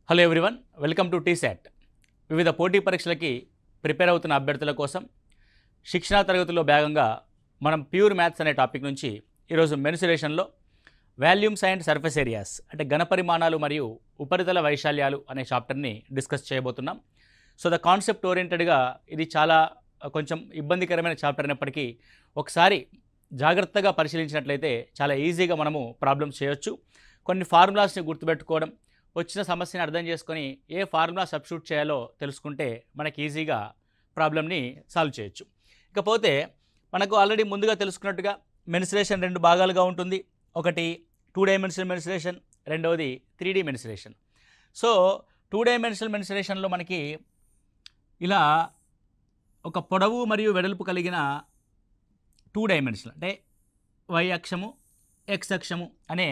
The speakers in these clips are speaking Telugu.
Hello everyone, welcome to T-SAT. వివిధ పోటీ పరీక్షలకి ప్రిపేర్ అవుతున్న అభ్యర్థుల కోసం శిక్షణా తరగతిలో భాగంగా మనం ప్యూర్ మ్యాథ్స్ అనే టాపిక్ నుంచి ఈరోజు మెన్సురేషన్లో వాల్యూమ్స్ అండ్ సర్ఫేస్ ఏరియాస్ అంటే ఘనపరిమాణాలు మరియు ఉపరితల వైశాల్యాలు అనే చాప్టర్ని డిస్కస్ చేయబోతున్నాం. సో ద కాన్సెప్ట్ ఓరియంటెడ్గా ఇది చాలా కొంచెం ఇబ్బందికరమైన చాప్టర్ అయినప్పటికీ ఒకసారి జాగ్రత్తగా పరిశీలించినట్లయితే చాలా ఈజీగా మనము ప్రాబ్లమ్స్ చేయొచ్చు. కొన్ని ఫార్ములాస్ని గుర్తుపెట్టుకోవడం, వచ్చిన సమస్యని అర్థం చేసుకొని ఏ ఫార్ములా సబ్స్టిట్యూట్ చేయాలో తెలుసుకుంటే మనకి ఈజీగా ప్రాబ్లమ్ని సాల్వ్ చేయొచ్చు. ఇకపోతే మనకు ఆల్రెడీ ముందుగా తెలుసుకున్నట్టుగా మెన్సురేషన్ రెండు భాగాలుగా ఉంటుంది. ఒకటి 2 డైమెన్షనల్ మెన్సురేషన్, రెండవది 3D మెన్సురేషన్. సో 2 డైమెన్షనల్ మెన్సురేషన్లో మనకి ఇలా ఒక పొడవు మరియు వెడల్పు కలిగిన 2 డైమెన్షనల్ అంటే y అక్షము x అక్షము అనే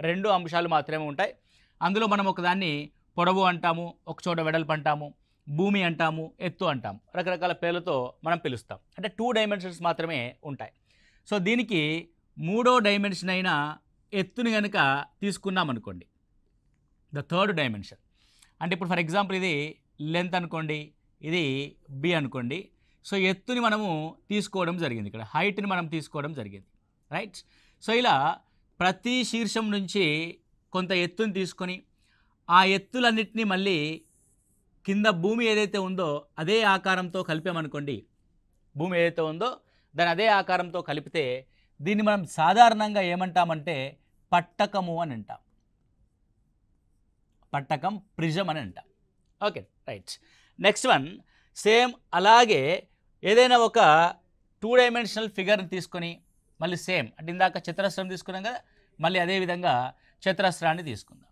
రెండు అంశాలు మాత్రమే ఉంటాయి. అందులో మనం ఒకదాన్ని పొడవు అంటాము, ఒకచోట వెడల్పు అంటాము, భూమి అంటాము, ఎత్తు అంటాము, రకరకాల పేర్లతో మనం పిలుస్తాం. అంటే 2 డైమెన్షన్స్ మాత్రమే ఉంటాయి. సో దీనికి మూడో డైమెన్షన్ అయిన ఎత్తుని కనుక తీసుకున్నాం అనుకోండి, ద థర్డ్ డైమెన్షన్. అంటే ఇప్పుడు ఫర్ ఎగ్జాంపుల్ ఇది లెంత్ అనుకోండి, ఇది బి అనుకోండి. సో ఎత్తుని మనము తీసుకోవడం జరిగింది, ఇక్కడ హైట్ని మనం తీసుకోవడం జరిగింది, రైట్. సో ఇలా ప్రతి శీర్షం నుంచి కొంత ఎత్తుని తీసుకొని ఆ ఎత్తులన్నింటినీ మళ్ళీ కింద భూమి ఏదైతే ఉందో అదే ఆకారంతో కలిపామనుకోండి, భూమి ఏదైతే ఉందో దాని అదే ఆకారంతో కలిపితే దీన్ని మనం సాధారణంగా ఏమంటామంటే పట్టకము అని అంటాం. పట్టకం, ప్రిజం అని అంటాం. Okay, right. Next one same అలాగే ఏదైనా ఒక 2 డైమెన్షనల్ ఫిగర్ని తీసుకొని మళ్ళీ సేమ్ అంటే ఇందాక చతురస్రం తీసుకున్నాం కదా, మళ్ళీ అదేవిధంగా చతురస్రాన్ని తీసుకుందాం.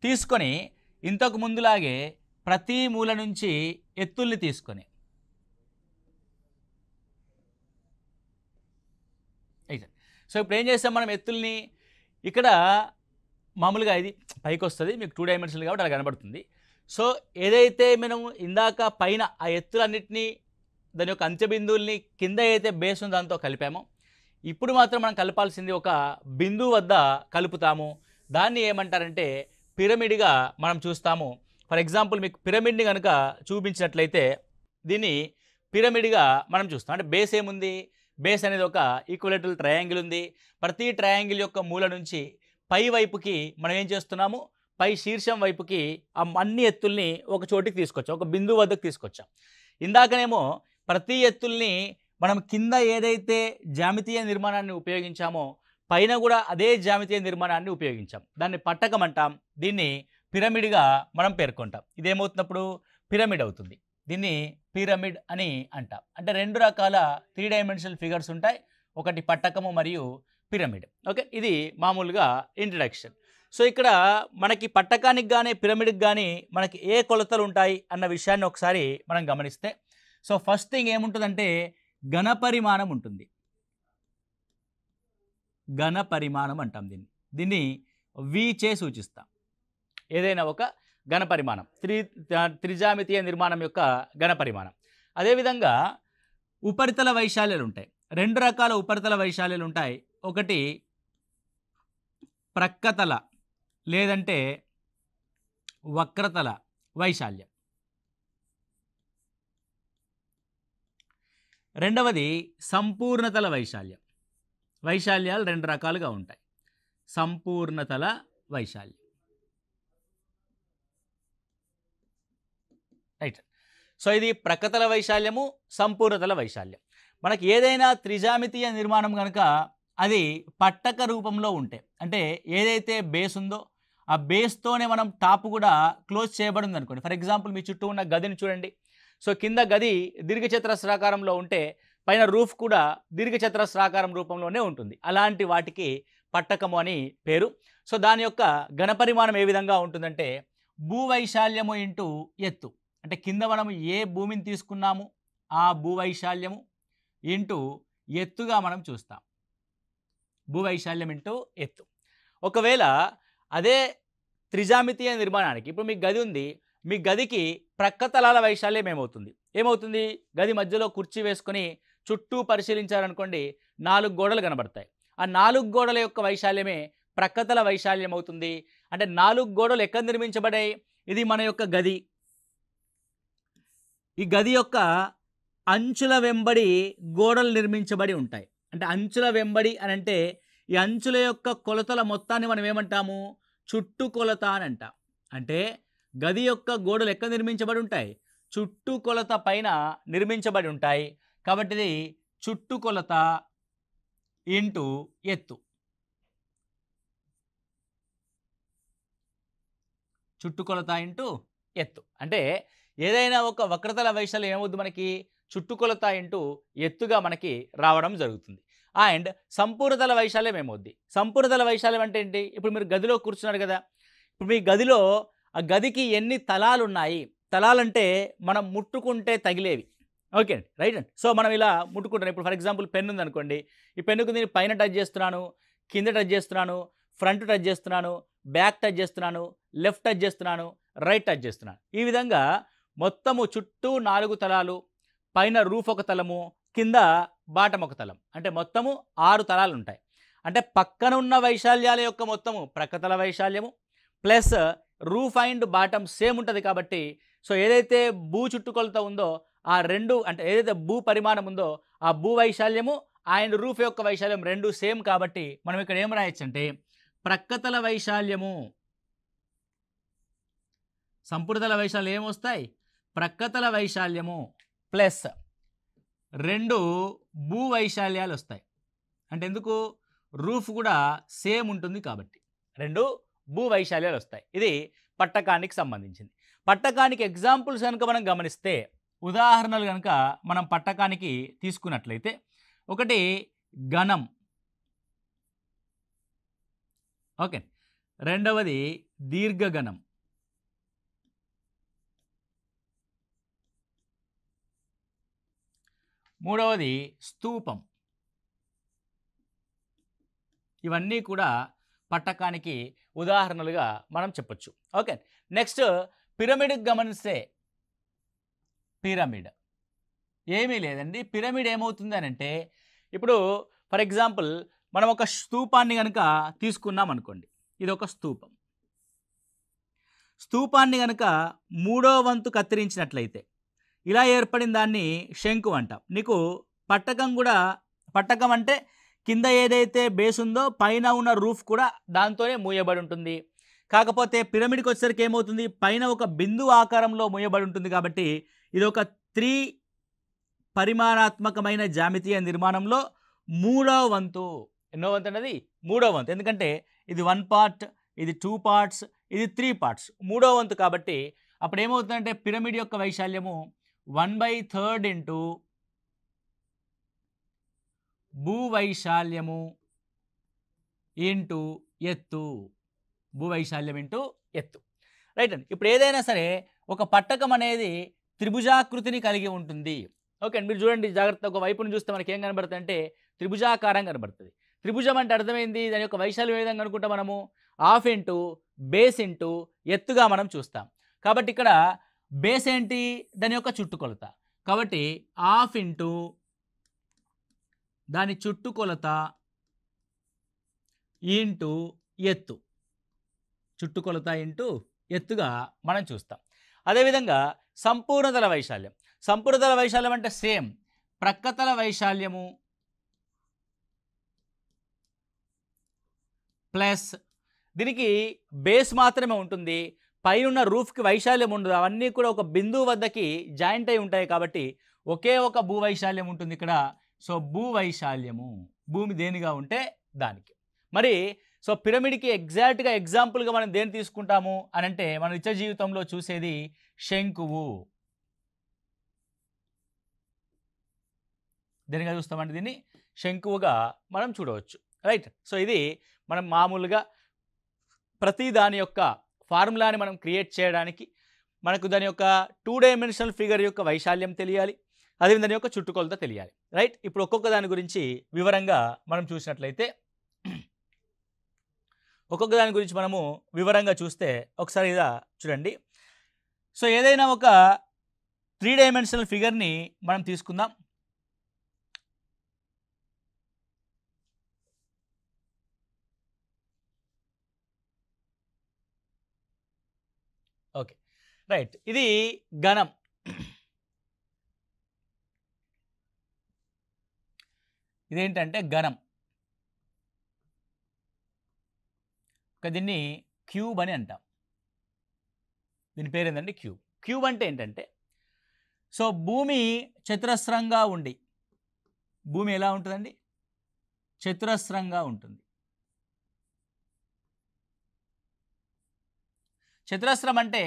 తీసుకొని ఇంతకు ముందులాగే ప్రతి మూల నుంచి ఎత్తుల్ని తీసుకొని సో ఇప్పుడు ఏం చేస్తాం మనం ఎత్తుల్ని, ఇక్కడ మామూలుగా ఇది పైకి వస్తుంది, మీకు 2 డైమెన్షనల్ కాబట్టి అలా కనబడుతుంది. సో ఏదైతే మనం ఇందాక పైన ఆ ఎత్తులన్నింటినీ దాని యొక్క అంత్య బిందువుల్ని కింద ఏదైతే బేస్ ఉందో దాంతో కలిపామో, ఇప్పుడు మాత్రం మనం కలపాల్సింది ఒక బిందువు వద్ద కలుపుతాము. దాన్ని ఏమంటారంటే పిరమిడ్గా మనం చూస్తాము. ఫర్ ఎగ్జాంపుల్ మీకు పిరమిడ్ని కనుక చూపించినట్లయితే దీన్ని పిరమిడ్గా మనం చూస్తాం. అంటే బేస్ ఏముంది, బేస్ అనేది ఒక ఈక్వలేటరల్ ట్రయాంగిల్ ఉంది. ప్రతి ట్రయాంగిల్ యొక్క మూల నుంచి పై వైపుకి మనం ఏం చేస్తున్నాము, పై శీర్షం వైపుకి ఆ అన్ని ఎత్తుల్ని ఒక చోటికి తీసుకొచ్చాం, ఒక బిందువు వద్దకు తీసుకొచ్చాం. ఇందాకనేమో ప్రతి ఎత్తుల్ని మనం కింద ఏదైతే జ్యామితీయ నిర్మాణాన్ని ఉపయోగించామో పైన కూడా అదే జ్యామితీయ నిర్మాణాన్ని ఉపయోగించాం. దాన్ని పట్టకం అంటాం, దీన్ని పిరమిడ్గా మనం పేర్కొంటాం. ఇదేమవుతున్నప్పుడు పిరమిడ్ అవుతుంది, దీన్ని పిరమిడ్ అని అంటాం. అంటే రెండు రకాల 3 డైమెన్షనల్ ఫిగర్స్ ఉంటాయి, ఒకటి పట్టకము మరియు పిరమిడ్. ఓకే, ఇది మామూలుగా ఇంట్రడక్షన్. సో ఇక్కడ మనకి పట్టకానికి కానీ పిరమిడ్కి కానీ మనకి ఏ కొలతలు ఉంటాయి అన్న విషయాన్ని ఒకసారి మనం గమనిస్తే, సో ఫస్ట్ థింగ్ ఏముంటుందంటే ఘనపరిమాణం ఉంటుంది. ఘనపరిమాణం అంటాం దీన్ని వి చే సూచిస్తాం. ఏదైనా ఒక ఘనపరిమాణం త్రిజామితీయ నిర్మాణం యొక్క ఘనపరిమాణం. అదేవిధంగా ఉపరితల వైశాల్యాలు ఉంటాయి, రెండు రకాల ఉపరితల వైశాల్యాలు ఉంటాయి. ఒకటి ప్రక్కతల లేదంటే వక్రతల వైశాల్యం, రెండవది సంపూర్ణతల వైశాల్యం. వైశాల్యాలు రెండు రకాలుగా ఉంటాయి, సంపూర్ణతల వైశాల్యం, రైట్. సో ఇది ప్రక్కతల వైశాల్యము, సంపూర్ణతల వైశాల్యం. మనకి ఏదైనా త్రిజామితీయ నిర్మాణం కనుక అది పట్టక రూపంలో ఉంటే, అంటే ఏదైతే బేస్ ఉందో ఆ బేస్తోనే మనం టాప్ కూడా క్లోజ్ చేయబడింది అనుకోండి. ఫర్ ఎగ్జాంపుల్ మీ చుట్టూ ఉన్న గదిని చూడండి. సో కింద గది దీర్ఘచతురస్రాకారంలో ఉంటే పైన రూఫ్ కూడా దీర్ఘచతురస్రాకారం రూపంలోనే ఉంటుంది. అలాంటి వాటికి పట్టకము అని పేరు. సో దాని యొక్క ఘనపరిమాణం ఏ విధంగా ఉంటుందంటే భూవైశాల్యము ఇంటూ ఎత్తు. అంటే కింద మనం ఏ భూమిని తీసుకున్నాము ఆ భూవైశాల్యము ఇంటూ ఎత్తుగా మనం చూస్తాం. భూవైశాల్యం ఇంటూ ఎత్తు. ఒకవేళ అదే త్రిజామితీయ నిర్మాణానికి ఇప్పుడు మీకు గది ఉంది, మీ గదికి ప్రక్కతలాల వైశాల్యం ఏమవుతుంది, గది మధ్యలో కుర్చీ వేసుకొని చుట్టూ పరిశీలించారనుకోండి 4 గోడలు కనబడతాయి. ఆ 4 గోడల యొక్క వైశాల్యమే ప్రక్కతల వైశాల్యం అవుతుంది. అంటే 4 గోడలు ఎక్కడ నిర్మించబడాయి, ఇది మన యొక్క గది. ఈ గది యొక్క అంచుల వెంబడి గోడలు నిర్మించబడి ఉంటాయి. అంటే అంచుల వెంబడి అని అంటే ఈ అంచుల యొక్క కొలతల మొత్తాన్ని మనం ఏమంటాము? చుట్టుకొలత అని అంటాం. అంటే గది యొక్క గోడలు ఎక్కడ నిర్మించబడి ఉంటాయి? చుట్టుకొలత పైన నిర్మించబడి ఉంటాయి. కాబట్టి ఇది చుట్టుకొలత ఇంటూ ఎత్తు. చుట్టుకొలత ఇంటూ ఎత్తు అంటే ఏదైనా ఒక వక్రతల వైశాల్యం ఏమవుద్ది మనకి? చుట్టుకొలత ఇంటూ ఎత్తుగా మనకి రావడం జరుగుతుంది. అండ్ సంపూర్ణతల వైశాల్యం ఏమవుద్ది? సంపూర్ణతల వైశాల్యం అంటే ఏంటి? ఇప్పుడు మీరు గదిలో కూర్చున్నారు కదా, ఇప్పుడు మీ గదిలో ఆ గదికి ఎన్ని తలాలు ఉన్నాయి? తలాలంటే మనం ముట్టుకుంటే తగిలేవి. ఓకే అండి, రైట్ అండి. సో మనం ఇలా ముట్టుకుంటాను. ఇప్పుడు ఫర్ ఎగ్జాంపుల్ పెన్ ఉందనుకోండి, ఈ పెన్నుకు నేను పైన టచ్ చేస్తున్నాను, కింద టచ్ చేస్తున్నాను, ఫ్రంట్ టచ్ చేస్తున్నాను, బ్యాక్ టచ్ చేస్తున్నాను, లెఫ్ట్ టచ్ చేస్తున్నాను, రైట్ టచ్ చేస్తున్నాను. ఈ విధంగా మొత్తము చుట్టూ 4 తలాలు, పైన రూఫ్ ఒక తలము, కింద బాటం ఒక తలం, అంటే మొత్తము 6 తలాలు ఉంటాయి. అంటే పక్కన ఉన్న వైశాల్యాల యొక్క మొత్తము ప్రక్కతల వైశాల్యము plus roof and bottom same ఉంటుంది. కాబట్టి సో ఏదైతే భూ చుట్టుకొలత ఉందో ఆ రెండు, అంటే ఏదైతే భూ పరిమాణం ఉందో ఆ భూ వైశాల్యము అండ్ రూఫ్ యొక్క వైశాల్యం రెండు సేమ్. కాబట్టి మనం ఇక్కడ ఏం రాయొచ్చు అంటే ప్రక్కతల వైశాల్యము, సంపూర్ణతల వైశాల్యం ఏమొస్తాయి? ప్రక్కతల వైశాల్యము ప్లస్ 2 భూ వైశాల్యాలు వస్తాయి. అంటే ఎందుకు? రూఫ్ కూడా సేమ్ ఉంటుంది కాబట్టి 2 భూ వైశాల్యాలు వస్తాయి. ఇది పట్టకానికి సంబంధించింది. పట్టకానికి ఎగ్జాంపుల్స్ కనుక మనం గమనిస్తే, ఉదాహరణలు కనుక మనం పట్టకానికి తీసుకున్నట్లయితే, ఒకటి ఘనం, ఓకే, రెండవది దీర్ఘఘనం, మూడవది స్తూపం. ఇవన్నీ కూడా పట్టకానికి ఉదాహరణలుగా మనం చెప్పొచ్చు. ఓకే, నెక్స్ట్ పిరమిడ్ గమనిస్తే, పిరమిడ్ ఏమీ లేదండి. పిరమిడ్ ఏమవుతుంది అని అంటే, ఇప్పుడు ఫర్ ఎగ్జాంపుల్ మనం ఒక స్తూపాన్ని కనుక తీసుకున్నాం అనుకోండి, ఇది ఒక స్తూపం. స్తూపాన్ని కనుక 3వ వంతు కత్తిరించినట్లయితే ఇలా ఏర్పడిన దాన్ని శంకు అంటాం. నీకు పట్టకం కూడా, పట్టకం అంటే కింద ఏదైతే బేస్ ఉందో పైన ఉన్న రూఫ్ కూడా దాంతోనే మూయబడి ఉంటుంది. కాకపోతే పిరమిడ్కి వచ్చేసరికి ఏమవుతుంది? పైన ఒక బిందు ఆకారంలో మూయబడి ఉంటుంది. కాబట్టి ఇది ఒక 3 పరిమాణాత్మకమైన జామితీయ నిర్మాణంలో 3వ వంతు. ఎన్నో వంతు అన్నది? 3వ వంతు. ఎందుకంటే ఇది 1 పార్ట్, ఇది 2 పార్ట్స్, ఇది 3 పార్ట్స్, 3వ వంతు. కాబట్టి అప్పుడు ఏమవుతుందంటే పిరమిడ్ యొక్క వైశాల్యము 1/3 ఇంటూ భూ వైశాల్యము ఇంటూ ఎత్తు. భూ వైశాల్యం ఇంటూ ఎత్తు, రైట్ అండి. ఇప్పుడు ఏదైనా సరే ఒక పట్టకం అనేది త్రిభుజాకృతిని కలిగి ఉంటుంది. ఓకే అండి, మీరు చూడండి జాగ్రత్త. ఒక వైపుని చూస్తే మనకి ఏం కనబడుతుంది అంటే త్రిభుజాకారం కనబడుతుంది. త్రిభుజం అంటే అర్థమైంది, దాని యొక్క వైశాల్యం ఏ విధంగా అనుకుంటాం మనము? హాఫ్ ఇంటూ బేస్ ఇంటూ ఎత్తుగా మనం చూస్తాం. కాబట్టి ఇక్కడ బేస్ ఏంటి? దాని యొక్క చుట్టుకొలత. కాబట్టి హాఫ్ ఇంటూ దాని చుట్టుకొలత ఇంటూ ఎత్తు, చుట్టుకొలత ఇంటూ ఎత్తుగా మనం చూస్తాం. అదేవిధంగా సంపూర్ణతల వైశాల్యం. సంపూర్ణతల వైశాల్యం అంటే సేమ్ ప్రక్కతల వైశాల్యము ప్లస్ దీనికి బేస్ మాత్రమే ఉంటుంది, పైన రూఫ్కి వైశాల్యం ఉండదు. అవన్నీ కూడా ఒక బిందువు వద్దకి జాయింట్ అయి ఉంటాయి. కాబట్టి ఒకే ఒక భూ వైశాల్యం ఉంటుంది ఇక్కడ. సో భూ వైశాల్యము, భూమి దేనిగా ఉంటే దానికి. మరి సో పిరమిడ్కి ఎగ్జాక్ట్గా ఎగ్జాంపుల్గా మనం దేన్ని తీసుకుంటాము అని అంటే, మన నిత్య జీవితంలో చూసేది శంకువు. దేనిగా చూస్తామంటే దీన్ని శంకువుగా మనం చూడవచ్చు, రైట్. సో ఇది మనం మామూలుగా ప్రతి దాని యొక్క ఫార్ములాని మనం క్రియేట్ చేయడానికి మనకు దాని యొక్క 2 డైమెన్షనల్ ఫిగర్ యొక్క వైశాల్యం తెలియాలి, అదేవిధంగా దాని యొక్క చుట్టుకొలత తెలియాలి, రైట్. ఇప్పుడు ఒక్కొక్క దాని గురించి వివరంగా మనం చూసినట్లయితే, ఒక్కొక్క దాని గురించి మనము వివరంగా చూస్తే ఒకసారి ఇలా చూడండి. సో ఏదైనా ఒక 3 డైమెన్షనల్ ఫిగర్ని మనం తీసుకుందాం. Okay, right. ఇది ఘనం. ఇదేంటంటే ఘనం. దీన్ని క్యూబ్ అని అంటాం. దీని పేరు ఏంటంటే క్యూబ్. క్యూబ్ అంటే ఏంటంటే, సో భూమి చతురస్రంగా ఉండి, భూమి ఎలా ఉంటుందండి? చతురస్రంగా ఉంటుంది. చతురస్రం అంటే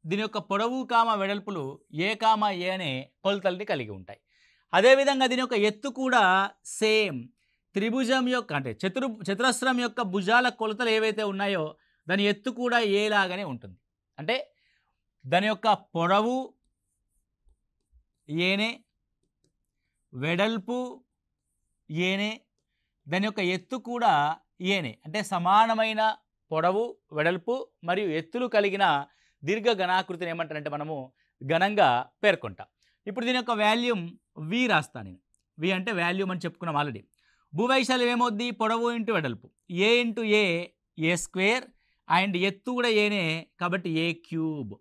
దీని యొక్క పొడవు కామ వెడల్పులు ఏ కామ ఏ అనే కొలతల్ని కలిగి ఉంటాయి. అదేవిధంగా దీని యొక్క ఎత్తు కూడా సేమ్ త్రిభుజం యొక్క అంటే చతురస్రం యొక్క భుజాల కొలతలు ఏవైతే ఉన్నాయో దాని ఎత్తు కూడా ఏలాగానే ఉంటుంది. అంటే దాని యొక్క పొడవు ఏనే, వెడల్పు ఏనే, దాని యొక్క ఎత్తు కూడా ఏనే. అంటే సమానమైన పొడవు, వెడల్పు మరియు ఎత్తులు కలిగిన దీర్ఘ ఘనాకృతిని ఏమంటారంటే మనము ఘనంగా పేర్కొంటాం. ఇప్పుడు దీని యొక్క వాల్యూమ్ వి రాస్తాను నేను. వి అంటే వాల్యూమ్ అని చెప్పుకున్నాం ఆల్రెడీ. భూవైశాల్యం ఏమవుద్ది? పొడవు ఇంటూ వెడల్పు, A into A square, and ఎత్తు కూడా ఏనే కాబట్టి ఏ క్యూబ్.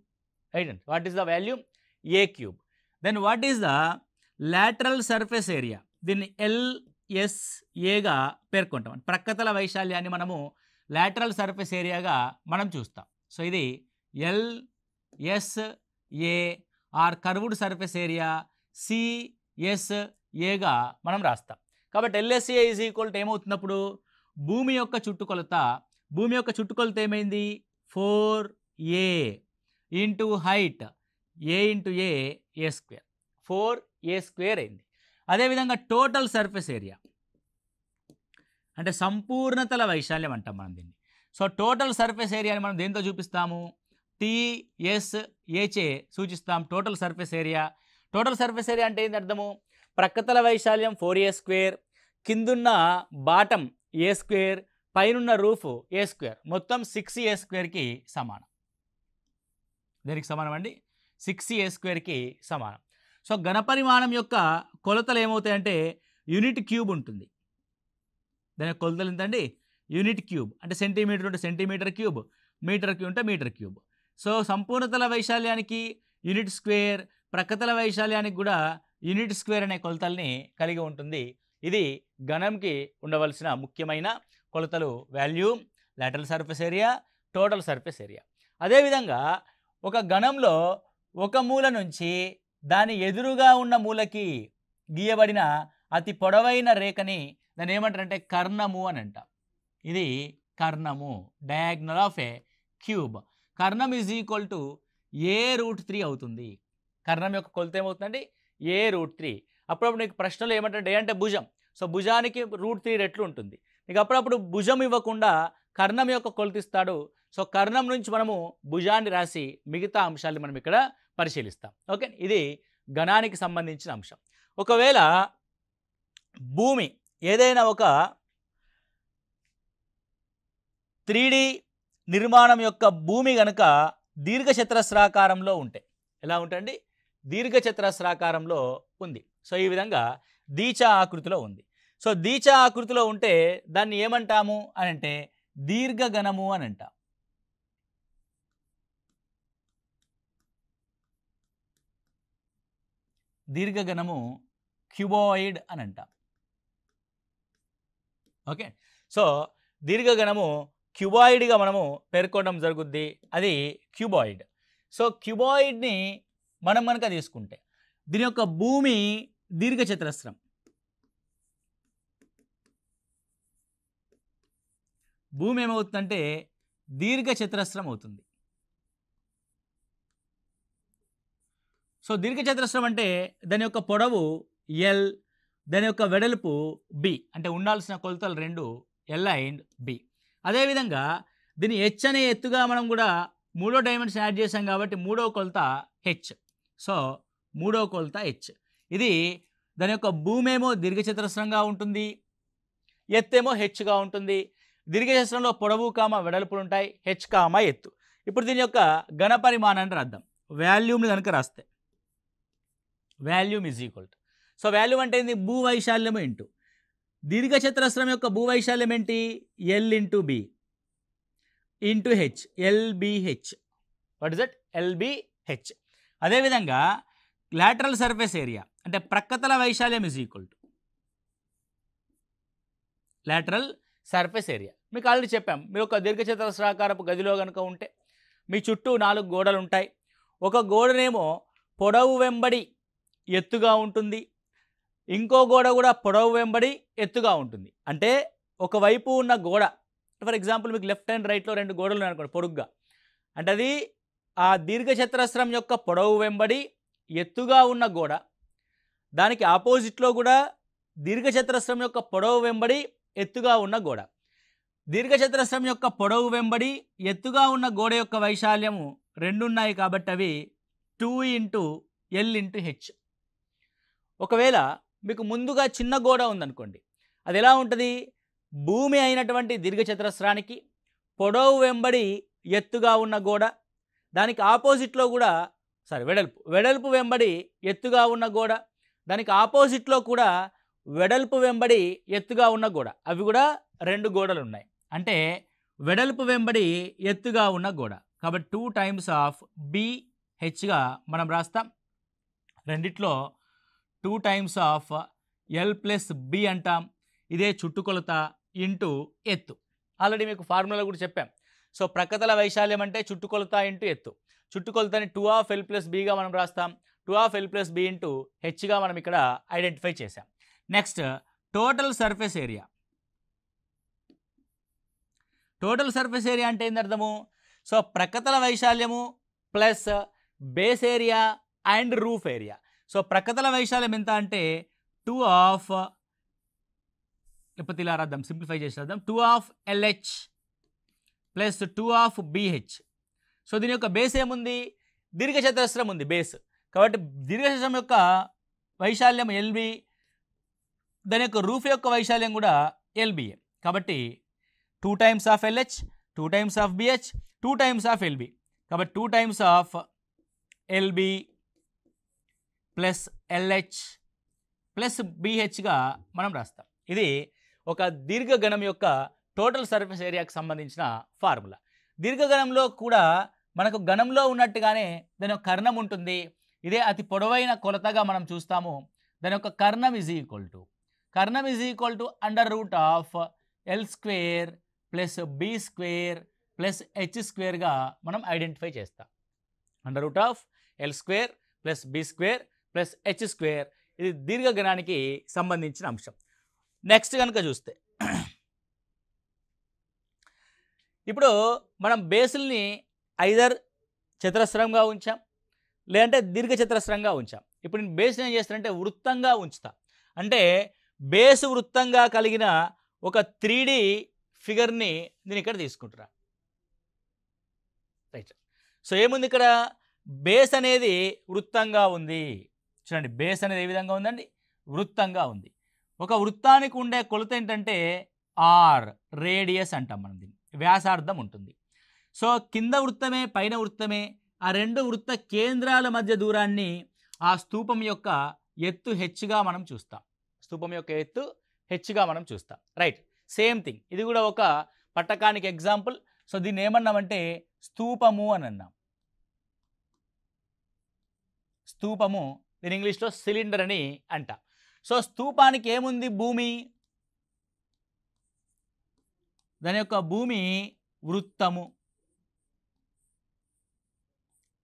రైట్ అండి. What is the volume? A cube. Then what is the lateral surface area? దీన్ని ఎల్ఎస్ఏగా పేర్కొంటాం. ప్రక్కతల వైశాల్యాన్ని మనము లాటరల్ సర్ఫేస్ ఏరియాగా మనం చూస్తాం. సో ఇది LSA or curved surface area సిఎస్ఏగా మనం రాస్తాం. కాబట్టి ఎల్ఎస్ఏ ఈజ్ ఈక్వల్ టు ఏమవుతున్నప్పుడు భూమి యొక్క చుట్టుకొలత, భూమి యొక్క చుట్టుకొలత ఏమైంది? 4a into height a into A square, 4a square అయింది. అదేవిధంగా టోటల్ సర్ఫేస్ ఏరియా అంటే సంపూర్ణతల వైశాల్యం అంటాం మనం దీన్ని. సో టోటల్ సర్ఫేస్ ఏరియాని మనం దేంతో చూపిస్తాము? టీఎస్ఏచే సూచిస్తాం total surface area. Total surface area అంటే ఏంటి అర్థము? ప్రక్కతల వైశాల్యం 4a స్క్వేర్, కిందున్న బాటం ఏ స్క్వేర్, పైనున్న రూఫ్ ఏ స్క్వేర్, మొత్తం 6a స్క్వేర్కి సమానం. దేనికి సమానం అండి? 6a స్క్వేర్కి సమానం. సో ఘనపరిమాణం యొక్క కొలతలు ఏమవుతాయంటే యూనిట్ క్యూబ్ ఉంటుంది. దాని యొక్క కొలతలు ఎంతండి? Unit cube. అంటే సెంటీమీటర్ ఉంటే సెంటీమీటర్ క్యూబ్, మీటర్ క్యూబ్ ఉంటే మీటర్ క్యూబ్. సో సంపూర్ణతల వైశాల్యానికి యూనిట్ స్క్వేర్, ప్రక్కతల వైశాల్యానికి కూడా యూనిట్ స్క్వేర్ అనే కొలతల్ని కలిగి ఉంటుంది. ఇది ఘనంకి ఉండవలసిన ముఖ్యమైన కొలతలు: volume, lateral surface area, total surface area. అదేవిధంగా ఒక ఘనంలో ఒక మూల నుంచి దాని ఎదురుగా ఉన్న మూలకి గీయబడిన అతి పొడవైన రేఖని దాన్ని ఏమంటారంటే కర్ణము అని అంట. ఇది కర్ణము, డయాగ్నల్ ఆఫ్ ఏ క్యూబ్. కర్ణం ఈజ్ ఈక్వల్ టు a√3 అవుతుంది. కర్ణం యొక్క కొలత ఏమవుతుందండి? a√3. అప్పుడప్పుడు నీకు ప్రశ్నలు ఏమంటారు? డే అంటే భుజం. సో భుజానికి √3 రెట్లు ఉంటుంది. నీకు అప్పుడప్పుడు భుజం ఇవ్వకుండా కర్ణం యొక్క కొలత ఇస్తాడు. సో కర్ణం నుంచి మనము భుజాన్ని రాసి మిగతా అంశాలను మనం ఇక్కడ పరిశీలిస్తాం. ఓకే, ఇది ఘనానికి సంబంధించిన అంశం. ఒకవేళ భూమి ఏదైనా ఒక 3D నిర్మాణం యొక్క భూమి కనుక దీర్ఘచతురస్రాకారంలో ఉంటే ఎలా ఉంటుంది? దీర్ఘచతురస్రాకారంలో ఉంది. సో ఈ విధంగా దీచా ఆకృతిలో ఉంది. సో దీచా ఆకృతిలో ఉంటే దాన్ని ఏమంటాము అని అంటే దీర్ఘఘనము అని అంటాం. దీర్ఘఘనము క్యూబాయిడ్ అని అంటాం. ఓకే, సో దీర్ఘఘనము క్యూబాయిడ్గా మనము పేర్కొనడం జరుగుద్ది. అది క్యూబాయిడ్. సో క్యూబాయిడ్ని మనం కనుక తీసుకుంటే దీని యొక్క భూమి దీర్ఘచతురస్రం, భూమి ఏమవుతుందంటే దీర్ఘచతురస్రం అవుతుంది. సో దీర్ఘచతురస్రం అంటే దాని యొక్క పొడవు ఎల్, దాని యొక్క వెడల్పు బి. అంటే ఉండాల్సిన కొలతలు రెండు ఎల్ అండ్ బి. అదేవిధంగా దీని హెచ్ అనే ఎత్తుగా మనం కూడా మూడో డైమెన్షన్ యాడ్ చేసాం కాబట్టి మూడో కొలత హెచ్. సో మూడో కొలత హెచ్. ఇది దాని యొక్క భూమి ఏమో దీర్ఘచతురస్రంగా ఉంటుంది, ఎత్తేమో హెచ్గా ఉంటుంది. దీర్ఘచతురస్రంలో పొడవు కామ వెడల్పులు ఉంటాయి, హెచ్ కామ ఎత్తు. ఇప్పుడు దీని యొక్క ఘన పరిమాణాన్ని రాద్దాం. వాల్యూమ్ని కనుక రాస్తే volume is equal to, so volume అంటే ఏంది? భూవైశాల్యము ఇంటూ దీర్ఘచతురస్రం యొక్క భూవైశాల్యం ఏంటి? L into B into H, LBH. What is that? LBH. అదేవిధంగా లాటరల్ సర్ఫేస్ ఏరియా అంటే ప్రక్కతల వైశాల్యం is equal to lateral surface area. మీకు ఆల్రెడీ చెప్పాం, మీరు ఒక దీర్ఘచతురస్రాకారపు గదిలో కనుక ఉంటే మీ చుట్టూ 4 గోడలు ఉంటాయి. ఒక గోడనేమో పొడవు వెంబడి ఎత్తుగా ఉంటుంది, ఇంకో గోడ కూడా పొడవు వెంబడి ఎత్తుగా ఉంటుంది. అంటే ఒకవైపు ఉన్న గోడ, ఫర్ ఎగ్జాంపుల్ మీకు లెఫ్ట్ అండ్ రైట్లో 2 గోడలు ఉన్నాయనుకోండి పొడుగ్గా, అంటే అది ఆ దీర్ఘచతురస్రం యొక్క పొడవు వెంబడి ఎత్తుగా ఉన్న గోడ, దానికి ఆపోజిట్లో కూడా దీర్ఘచతురస్రం యొక్క పొడవు వెంబడి ఎత్తుగా ఉన్న గోడ. దీర్ఘచతురస్రం యొక్క పొడవు వెంబడి ఎత్తుగా ఉన్న గోడ యొక్క వైశాల్యము 2 ఉన్నాయి కాబట్టి అవి 2 × L/H. ఒకవేళ మీకు ముందుగా చిన్న గోడ ఉందనుకోండి, అది ఎలా ఉంటుంది? భూమి అయినటువంటి దీర్ఘచతురస్రానికి పొడవు వెంబడి ఎత్తుగా ఉన్న గోడ, దానికి ఆపోజిట్లో కూడా వెడల్పు వెంబడి ఎత్తుగా ఉన్న గోడ, దానికి ఆపోజిట్లో కూడా వెడల్పు వెంబడి ఎత్తుగా ఉన్న గోడ, అవి కూడా 2 గోడలు ఉన్నాయి. అంటే వెడల్పు వెంబడి ఎత్తుగా ఉన్న గోడ, కాబట్టి 2 టైమ్స్ ఆఫ్ BHగా మనం రాస్తాం. రెండిట్లో 2 టైమ్స్ ఆఫ్ L+B అంటాం. ఇదే చుట్టుకొలత ఇంటూ ఎత్తు. ఆల్రెడీ మీకు ఫార్ములా కూడా చెప్పాం. సో ప్రక్కతల వైశాల్యం అంటే చుట్టుకొలత ఇంటూ ఎత్తు. చుట్టుకొలతని 2/L+Bగా మనం రాస్తాం. 2/L+B ఇంటూ Hగా మనం ఇక్కడ ఐడెంటిఫై చేసాం. Next total surface area. Total surface area అంటే ఏంది అర్థము? సో ప్రక్కతల వైశాల్యము plus base area and roof area. So ప్రక్కతల వైశాల్యం ఎంత అంటే 2 లేకపోతే ఇలా రాద్దాం, సింప్లిఫై చేసి రాద్దాం, 2/LH ప్లస్ 2/BH. సో దీని యొక్క బేస్ ఏముంది? దీర్ఘచతురస్రం ఉంది బేస్, కాబట్టి దీర్ఘచతురస్రం యొక్క వైశాల్యం LB, దాని యొక్క రూఫ్ యొక్క వైశాల్యం కూడా LBA. కాబట్టి 2 times of LH, 2 times of BH, 2 times of LB. కాబట్టి 2 times of LB plus LH plus BHగా మనం రాస్తాం. ఇది ఒక దీర్ఘగణం యొక్క టోటల్ సర్ఫేస్ ఏరియాకి సంబంధించిన ఫార్ములా. దీర్ఘగణంలో కూడా మనకు గణంలో ఉన్నట్టుగానే దాని యొక్క కర్ణం ఉంటుంది. ఇదే అతి పొడవైన కొలతగా మనం చూస్తాము. దాని యొక్క కర్ణం is equal to √L² plus B² plus H² మనం ఐడెంటిఫై చేస్తాం. √L² plus B² plus H². ఇది దీర్ఘగణానికి సంబంధించిన అంశం. నెక్స్ట్ కనుక చూస్తే ఇప్పుడు మనం బేసుల్ని ఐదర్ చతురస్రంగా ఉంచాం, లేదంటే దీర్ఘచతురస్రంగా ఉంచాం. ఇప్పుడు నేను బేస్ని ఏం చేస్తానంటే వృత్తంగా ఉంచుతా. అంటే బేసు వృత్తంగా కలిగిన ఒక 3D ఫిగర్ని నేను ఇక్కడ తీసుకుంటున్నా. రైట్. సో ఏముంది ఇక్కడ? బేస్ అనేది వృత్తంగా ఉంది. చూడండి, బేస్ అనేది ఏ విధంగా ఉందండి? వృత్తంగా ఉంది. ఒక వృత్తానికి ఉండే కొలత ఏంటంటే R, రేడియస్ అంటాం మనం దీన్ని, వ్యాసార్థం ఉంటుంది. సో కింద వృత్తమే పైన వృత్తమే, ఆ 2 వృత్త కేంద్రాల మధ్య దూరాన్ని ఆ స్తూపం యొక్క ఎత్తు Hగా మనం చూస్తాం. స్తూపం యొక్క ఎత్తు Hగా మనం చూస్తాం. రైట్. సేమ్ థింగ్ ఇది కూడా ఒక పట్టకానికి ఎగ్జాంపుల్. సో దీన్ని ఏమన్నామంటే స్తూపము అని అన్నాం. స్తూపము, దీని ఇంగ్లీష్లో సిలిండర్ అని అంటాం. సో స్తూపానికి ఏముంది? భూమి. దాని యొక్క భూమి వృత్తము.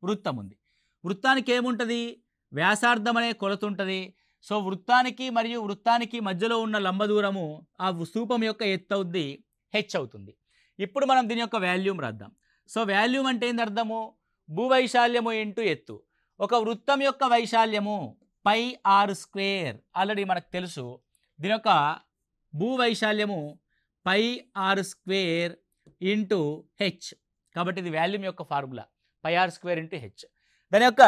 వృత్తం ఉంది. వృత్తానికి ఏముంటుంది? వ్యాసార్థం అనే కొలత ఉంటుంది. సో వృత్తానికి మరియు వృత్తానికి మధ్యలో ఉన్న లంబ దూరము ఆ స్తూపం యొక్క ఎత్తు అవుద్ది, H అవుతుంది. ఇప్పుడు మనం దీని యొక్క వాల్యూమ్ రాద్దాం. సో వాల్యూమ్ అంటే ఏంది అర్థము? భూవైశాల్యము ఇంటూ ఎత్తు. ఒక వృత్తం యొక్క వైశాల్యము πr². ఆల్రెడీ మనకు తెలుసు. దీని యొక్క భూవైశాల్యము πr² ఇంటూ H. కాబట్టి ఇది వాల్యూమ్ యొక్క ఫార్ములా, πr² ఇంటూ H. దాని యొక్క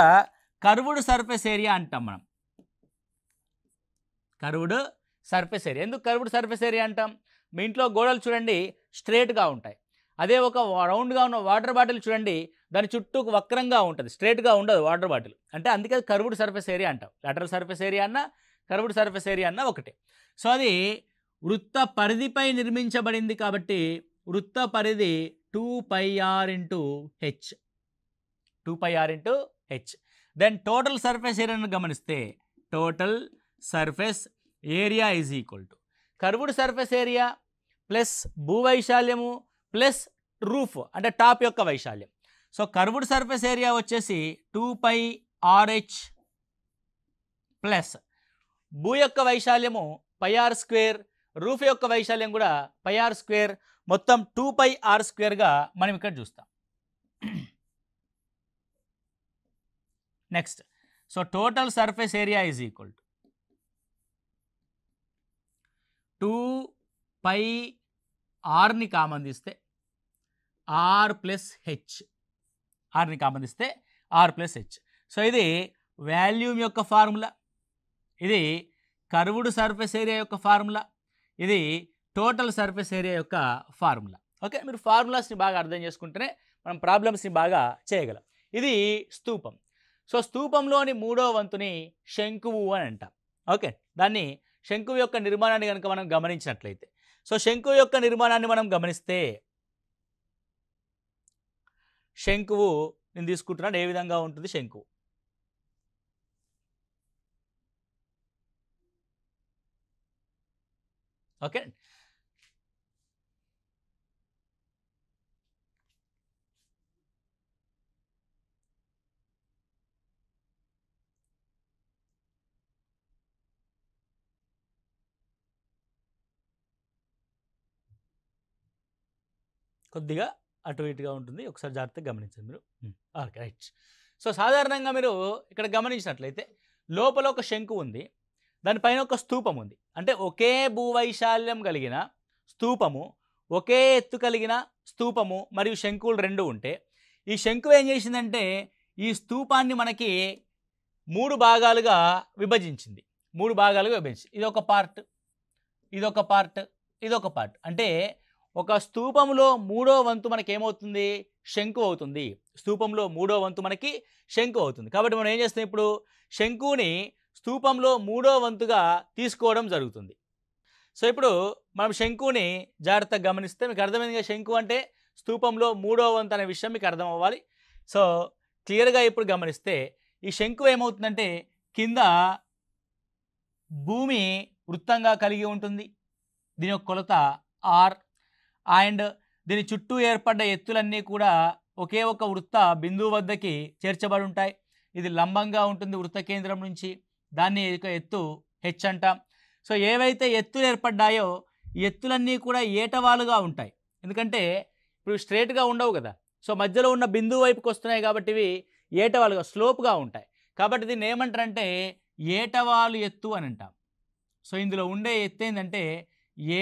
కర్వ్డ్ సర్ఫేస్ ఏరియా అంటాం మనం. Curved surface area. ఎందుకు కర్వ్డ్ సర్ఫేస్ ఏరియా అంటాం? మీ ఇంట్లో గోడలు చూడండి స్ట్రేట్గా ఉంటాయి. అదే ఒక రౌండ్గా ఉన్న వాటర్ బాటిల్ చూడండి, దాని చుట్టూ వక్రంగా ఉంటుంది, స్ట్రేట్గా ఉండదు వాటర్ బాటిల్. అంటే అందుకే కర్వ్డ్ సర్ఫేస్ ఏరియా అంటాం. లాటరల్ సర్ఫేస్ ఏరియా అన్న కర్వ్డ్ సర్ఫేస్ ఏరియా అన్న ఒకటే. సో అది వృత్త పరిధిపై నిర్మించబడింది కాబట్టి వృత్త పరిధి 2πr into H. 2πr into H. Then total surface ఏరియాను గమనిస్తే total surface area is equal to curved surface area plus భూవైశాల్యము ప్లస్ రూఫ్ అంటే టాప్ యొక్క వైశాల్యం. సో కర్వ్డ్ సర్ఫేస్ ఏరియా వచ్చేసి 2πrh ప్లస్ భూ యొక్క వైశాల్యము πr², రూఫ్ యొక్క వైశాల్యం కూడా πr², మొత్తం 2πr²గా మనం ఇక్కడ చూస్తాం. Next, so total surface area is equal to 2πrని కామన్ తీస్తే r ప్లస్ హెచ్, ఆర్ని కామన్ తీస్తే r ప్లస్ హెచ్. సో ఇది వాల్యూమ్ యొక్క ఫార్ములా, ఇది కర్వ్డ్ సర్ఫేస్ ఏరియా యొక్క ఫార్ములా, ఇది టోటల్ సర్ఫేస్ ఏరియా యొక్క ఫార్ములా. ఓకే, మీరు ఫార్ములాస్ని బాగా అర్థం చేసుకుంటేనే మనం ప్రాబ్లమ్స్ని బాగా చేయగలం. ఇది స్తూపం. సో స్తూపంలోని మూడో వంతుని శంకువు అని అంటాం. ఓకే, దాన్ని శంకువు యొక్క నిర్మాణాన్ని కనుక మనం గమనించినట్లయితే, సో శంకువు యొక్క నిర్మాణాన్ని మనం గమనిస్తే శంకువు నేను తీసుకుంటున్నాను ఏ విధంగా ఉంటుంది శంకువు. ఓకే, కొద్దిగా అటు ఇటుగా ఉంటుంది, ఒకసారి జాగ్రత్తగా గమనించండి మీరు. Okay, right. సో సాధారణంగా మీరు ఇక్కడ గమనించినట్లయితే లోపల ఒక శంకు ఉంది, దానిపైన ఒక స్తూపం ఉంది. అంటే ఒకే భూవైశాల్యం కలిగిన స్తూపము, ఒకే ఎత్తు కలిగిన స్తూపము మరియు శంకువులు రెండు ఉంటే, ఈ శంకు ఏం చేసిందంటే ఈ స్తూపాన్ని మనకి మూడు భాగాలుగా విభజించింది. ఇదొక పార్ట్, ఇదొక పార్ట్, ఇదొక పార్ట్. అంటే ఒక స్తూపంలో మూడో వంతు మనకి ఏమవుతుంది, శంకు అవుతుంది. స్తూపంలో మూడో వంతు మనకి శంకు అవుతుంది. కాబట్టి మనం ఏం చేస్తాం, ఇప్పుడు శంకుని స్తూపంలో మూడో వంతుగా తీసుకోవడం జరుగుతుంది. సో ఇప్పుడు మనం శంకుని జాగ్రత్తగా గమనిస్తే మీకు అర్థమైందిగా, శంకు అంటే స్తూపంలో మూడో వంతు అనే విషయం మీకు అర్థం అవ్వాలి. సో క్లియర్గా ఇప్పుడు గమనిస్తే ఈ శంకు ఏమవుతుందంటే కింద భూమి వృత్తంగా కలిగి ఉంటుంది, దీని యొక్క కొలత r, అండ్ దీని చుట్టూ ఏర్పడ్డ ఎత్తులన్నీ కూడా ఒకే ఒక వృత్త బిందువు వద్దకి చేర్చబడి ఉంటాయి. ఇది లంబంగా ఉంటుంది వృత్త కేంద్రం నుంచి, దాన్ని ఎత్తు హెచ్ అంటాం. సో ఏవైతే ఎత్తులు ఏర్పడ్డాయో ఈ ఎత్తులన్నీ కూడా ఏటవాలుగా ఉంటాయి, ఎందుకంటే ఇప్పుడు స్ట్రేట్గా ఉండవు కదా. సో మధ్యలో ఉన్న బిందువు వైపుకి వస్తున్నాయి కాబట్టి ఇవి ఏటవాలుగా స్లోప్గా ఉంటాయి. కాబట్టి దీన్ని ఏమంటారంటే ఏటవాలు ఎత్తు అని అంటాం. సో ఇందులో ఉండే ఎత్తు ఏంటంటే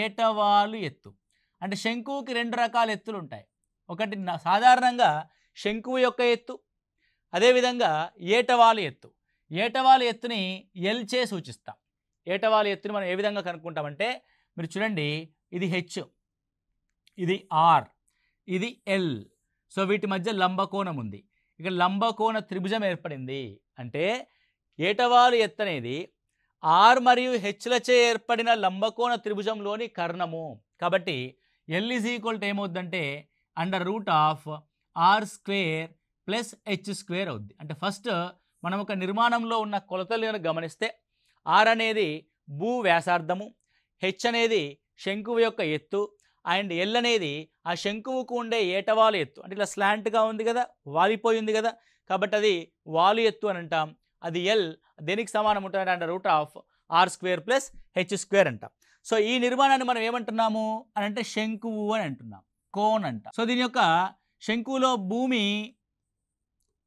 ఏటవాలు ఎత్తు. అంటే శంకువుకి రెండు రకాల ఎత్తులు ఉంటాయి. ఒకటి సాధారణంగా శంకువు యొక్క ఎత్తు, అదేవిధంగా ఏటవాలు ఎత్తు. ఏటవాలు ఎత్తుని ఎల్ చే సూచిస్తాం. ఏటవాలు ఎత్తుని మనం ఏ విధంగా కనుక్కుంటామంటే మీరు చూడండి, ఇది హెచ్, ఇది ఆర్, ఇది ఎల్. సో వీటి మధ్య లంబకోణం ఉంది, ఇక్కడ లంబకోణ త్రిభుజం ఏర్పడింది. అంటే ఏటవాలు ఎత్తు అనేది ఆర్ మరియు హెచ్లచే ఏర్పడిన లంబకోణ త్రిభుజంలోని కర్ణము. కాబట్టి ఎల్ ఈజ్ ఈక్వల్ టు ఏమవుద్దంటే √r² ప్లస్ h² అవుద్ది. అంటే ఫస్ట్ మనం ఒక నిర్మాణంలో ఉన్న కొలతలను గమనిస్తే ఆర్ అనేది భూ వ్యాసార్థము, హెచ్ అనేది శంకువు యొక్క ఎత్తు, అండ్ ఎల్ అనేది ఆ శంకువుకు ఉండే ఏటవాలు ఎత్తు. అంటే ఇలా స్లాంట్గా ఉంది కదా, వాలిపోయింది కదా, కాబట్టి అది వాలు ఎత్తు అని అంటాం. అది ఎల్ దేనికి సమానం ఉంటుంది అంటే √r² ప్లస్ h² అంటాం. సో ఈ నిర్మాణాన్ని మనం ఏమంటున్నాము అని అంటే శంకువు అని అంటున్నాం, కోన్ అంటాం. సో దీని యొక్క శంకువులో భూమి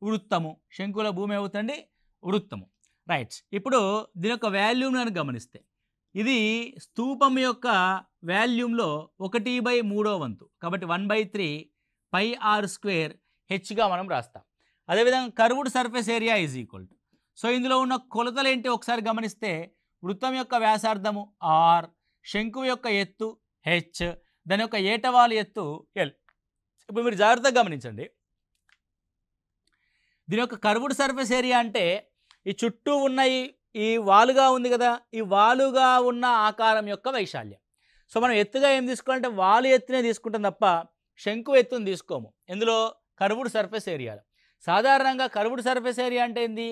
వృత్తము, శంకువులో భూమి అవుతుంది వృత్తము, రైట్. ఇప్పుడు దీని యొక్క వాల్యూమ్ నేను గమనిస్తే ఇది స్తూపం యొక్క వాల్యూమ్లో 1/3 వంతు, కాబట్టి 1/3 πr² హెచ్గా మనం రాస్తాం. అదేవిధంగా curved surface area is equal to, so ఇందులో ఉన్న కొలతలు ఏంటి ఒకసారి గమనిస్తే వృత్తం యొక్క వ్యాసార్థము ఆర్, శంకువు యొక్క ఎత్తు హెచ్, దాని యొక్క ఏటవాలు ఎత్తు ఎల్. ఇప్పుడు మీరు జాగ్రత్తగా గమనించండి, దీని యొక్క కర్వ్డ్ సర్ఫేస్ ఏరియా అంటే ఈ చుట్టూ ఉన్న ఈ వాలుగా ఉంది కదా, ఈ వాలుగా ఉన్న ఆకారం యొక్క వైశాల్యం. సో మనం ఎత్తుగా ఏం తీసుకోవాలంటే వాలు ఎత్తునే తీసుకుంటాం తప్ప శంకు ఎత్తుని తీసుకోము. ఇందులో కర్వ్డ్ సర్ఫేస్ ఏరియాలో సాధారణంగా కర్వ్డ్ సర్ఫేస్ ఏరియా అంటే ఏంది?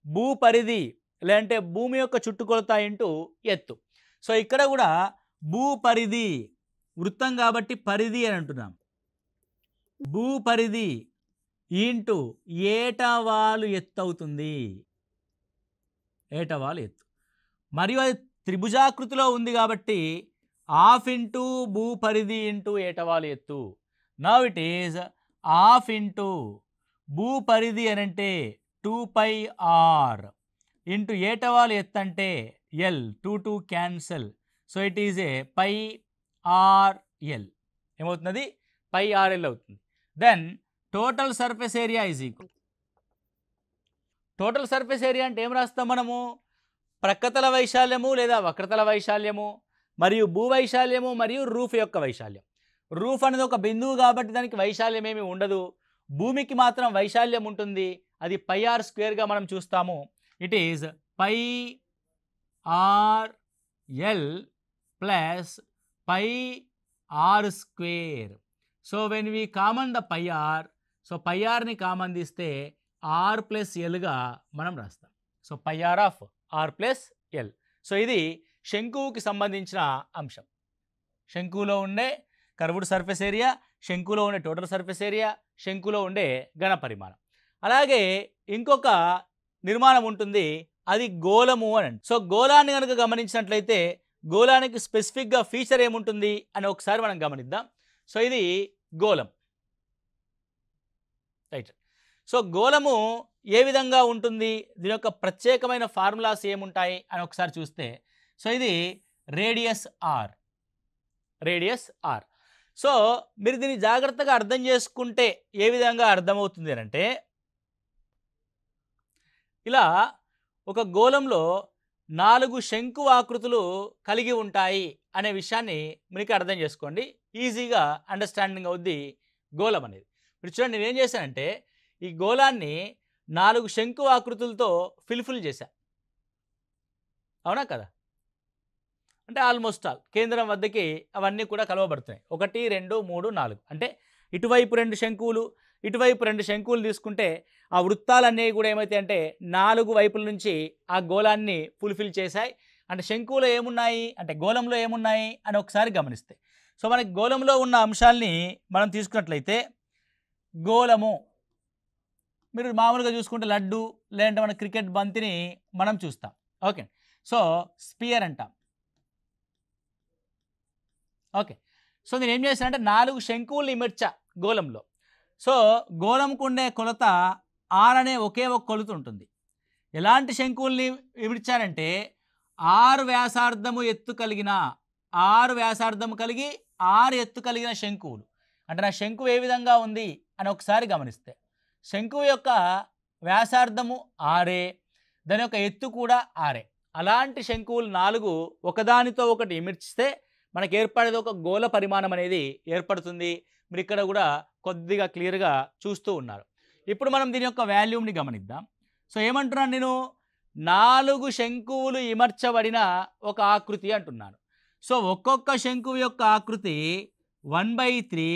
భూపరిధి లేదంటే భూమి యొక్క చుట్టుకొలత ఇంటూ ఎత్తు. సో ఇక్కడ కూడా భూపరిధి, వృత్తం కాబట్టి పరిధి అని అంటున్నాం. భూపరిధి ఇంటూ ఏటవాలు ఎత్తు అవుతుంది. ఏటవాలు ఎత్తు. మరియు అది త్రిభుజాకృతిలో ఉంది కాబట్టి హాఫ్ ఇంటూ భూపరిధి ఇంటూ ఏటవాలు ఎత్తు. Now it is half into భూపరిధి అని అంటే 2πr ఇంటూ ఏటవాలు ఎత్తు అంటే L, 2 cancel. So it is a πrl. ఏమవుతుంది? πrl అవుతుంది. Then total surface area is equal. Total surface area అంటే ఏం రాస్తాం మనము? ప్రక్కతల వైశాల్యము లేదా వక్రతల వైశాల్యము మరియు భూవైశాల్యము మరియు రూఫ్ యొక్క వైశాల్యం. రూఫ్ అనేది ఒక బిందువు కాబట్టి దానికి వైశాల్యం ఏమి ఉండదు. భూమికి మాత్రం వైశాల్యం ఉంటుంది. అది πr² మనం చూస్తాము. It is πrl plus πr². So when we common the πr, so πrని కామన్ తీస్తే r ప్లస్ ఎల్గా మనం రాస్తాం. So πr of r plus L. So ఇది శంకువుకి సంబంధించిన అంశం. శంకువులో ఉండే కర్వ్డ్ సర్ఫేస్ ఏరియా, శంకువులో ఉండే టోటల్ సర్ఫేస్ ఏరియా, శంకులో ఉండే ఘన పరిమాణం. అలాగే ఇంకొక నిర్మాణం ఉంటుంది, అది గోళము అని. సో గోళాన్ని కనుక గమనించినట్లయితే గోళానికి స్పెసిఫిక్గా ఫీచర్ ఏముంటుంది అని ఒకసారి మనం గమనిద్దాం. సో ఇది గోళం, రైట్. సో గోళము ఏ విధంగా ఉంటుంది, దీని యొక్క ప్రత్యేకమైన ఫార్ములాస్ ఏముంటాయి అని ఒకసారి చూస్తే, సో ఇది రేడియస్ ఆర్. సో మీరు దీన్ని జాగ్రత్తగా అర్థం చేసుకుంటే ఏ విధంగా అర్థమవుతుంది అంటే, ఇలా ఒక గోళంలో 4 శంకు ఆకృతులు కలిగి ఉంటాయి అనే విషయాన్ని మీకు అర్థం చేసుకోండి. ఈజీగా అండర్స్టాండింగ్ అవుద్ది గోళం అనేది. ఇప్పుడు చూడండి, నేను ఏం చేశానంటే ఈ గోళాన్ని 4 శంకు ఆకృతులతో ఫిల్ చేశా. అవునా కదా? అంటే ఆల్మోస్ట్ ఆల్ కేంద్రం వద్దకి అవన్నీ కూడా కలవబడుతున్నాయి. 1 2 3 4 అంటే ఇటువైపు 2 శంకువులు, ఇటువైపు 2 శంకువులు తీసుకుంటే ఆ వృత్తాలన్నీ కూడా ఏమైతే అంటే 4 వైపుల నుంచి ఆ గోళాన్ని ఫుల్ఫిల్ చేశాయి. అంటే శంకువులో ఏమున్నాయి అంటే గోళంలో ఏమున్నాయి అని ఒకసారి గమనిస్తే, సో మనకి గోళంలో ఉన్న అంశాలని మనం తీసుకున్నట్లయితే, గోళము మీరు మామూలుగా చూసుకుంటే లడ్డు లేదంటే మన క్రికెట్ బంతిని మనం చూస్తాం. ఓకే, సో స్పియర్ అంటాం. ఓకే, సో నేను ఏం చేశానంటే 4 శంకువుల్ని ఇమర్చా గోళంలో. సో గోళంకు ఉండే కొలత ఆర్ అనే ఒకే ఒక కొలత ఉంటుంది. ఎలాంటి శంకువుల్ని ఇమర్చానంటే 6 వ్యాసార్థము ఎత్తు కలిగిన 6 వ్యాసార్థము కలిగి 6 ఎత్తు కలిగిన శంకువులు. అంటే నా శంకువు ఏ విధంగా ఉంది అని ఒకసారి గమనిస్తే, శంకువు యొక్క వ్యాసార్థము 6, దాని యొక్క ఎత్తు కూడా 6. అలాంటి శంకువులు 4 ఒకదానితో ఒకటి ఇమిర్చితే మనకు ఏర్పడేది ఒక గోళ పరిమాణం అనేది ఏర్పడుతుంది. మీరు ఇక్కడ కూడా కొద్దిగా క్లియర్గా చూస్తూ ఉన్నారు. ఇప్పుడు మనం దీని యొక్క వాల్యూమ్ని గమనిద్దాం. సో ఏమంటున్నాను నేను, 4 శంకువులు ఇమర్చబడిన ఒక ఆకృతి అంటున్నాను. సో ఒక్కొక్క శంకువు యొక్క ఆకృతి 1/3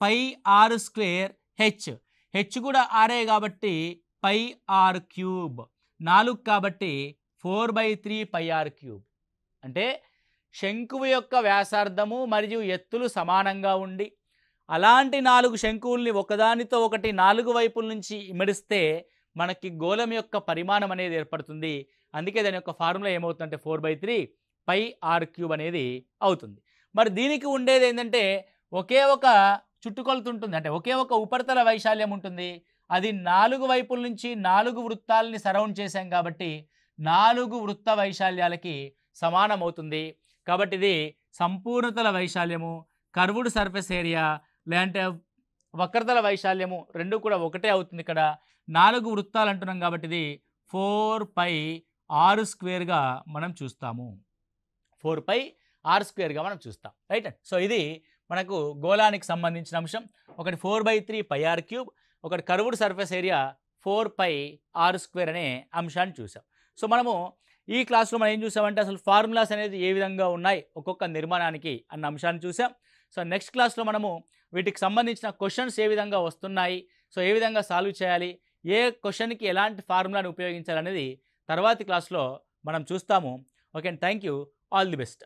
πr² హెచ్ కూడా ఆరే కాబట్టి πr³ 4 కాబట్టి 4/3 πr³ అంటే శంకువు యొక్క వ్యాసార్థము మరియు ఎత్తులు సమానంగా ఉండి అలాంటి 4 శంకువుల్ని ఒకదానితో ఒకటి 4 వైపుల నుంచి ఇమడిస్తే మనకి గోళం యొక్క పరిమాణం అనేది ఏర్పడుతుంది. అందుకే దాని యొక్క ఫార్ములా ఏమవుతుందంటే 4/3 πr³ అనేది అవుతుంది. మరి దీనికి ఉండేది ఏంటంటే ఒకే ఒక చుట్టుకొలత ఉంటుంది, అంటే ఒకే ఒక ఉపరితల వైశాల్యం ఉంటుంది. అది 4 వైపుల నుంచి 4 వృత్తాలని సరౌండ్ చేశాం కాబట్టి 4 వృత్త వైశాల్యాలకి సమానం అవుతుంది. కాబట్టి ఇది సంపూర్ణతల వైశాల్యము, కర్వ్డ్ సర్ఫేస్ ఏరియా లేదంటే వక్రతల వైశాల్యము రెండు కూడా ఒకటే అవుతుంది. ఇక్కడ 4 వృత్తాలు అంటున్నాం కాబట్టి ఇది 4πr²గా మనం చూస్తాము. 4πr²గా మనం చూస్తాం, రైట్. సో ఇది మనకు గోళానికి సంబంధించిన అంశం. ఒకటి 4/3 πr³, ఒకటి కర్వ్డ్ సర్ఫేస్ ఏరియా 4πr² అనే అంశాన్ని చూసాం. సో మనము ఈ క్లాస్లో మనం ఏం చూసామంటే అసలు ఫార్ములాస్ అనేది ఏ విధంగా ఉన్నాయి ఒక్కొక్క నిర్మాణానికి అన్న అంశాన్ని చూసాం. సో నెక్స్ట్ క్లాస్లో మనము వీటికి సంబంధించిన క్వశ్చన్స్ ఏ విధంగా వస్తున్నాయి, సో ఏ విధంగా సాల్వ్ చేయాలి, ఏ క్వశ్చన్కి ఎలాంటి ఫార్ములాని ఉపయోగించాలనేది తర్వాతి క్లాస్లో మనం చూస్తాము. Okay, thank you, all the best.